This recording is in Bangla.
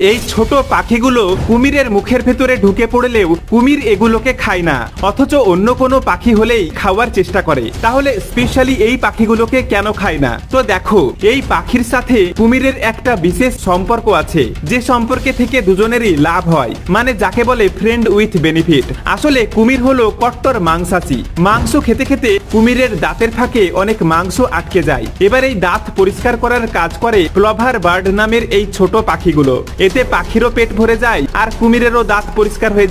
এই ছোট পাখিগুলো কুমিরের মুখের ভেতরে ঢুকে পড়লেও কুমির এগুলোকে খায় না, অথচ অন্য কোনো পাখি হলেই খাওয়ার চেষ্টা করে। তাহলে স্পেশালি এই পাখিগুলোকে কেন খায় না? তো দেখো, এই পাখির সাথে কুমিরের একটা বিশেষ সম্পর্ক আছে, যে সম্পর্কে থেকে দুজনেরই লাভ হয়, মানে যাকে বলে ফ্রেন্ড উইথ বেনিফিট। আসলে কুমির হলো কট্টর মাংসাশী। মাংস খেতে খেতে কুমিরের দাঁতের ফাঁকে অনেক মাংস আটকে যায়। এবার এই দাঁত পরিষ্কার করার কাজ করে ক্লভার বার্ড নামের এই ছোট পাখিগুলো। এতে পাখিরও পেট ভরে যায় আর কুমিরেরও দাঁত পরিষ্কার হয়ে যায়।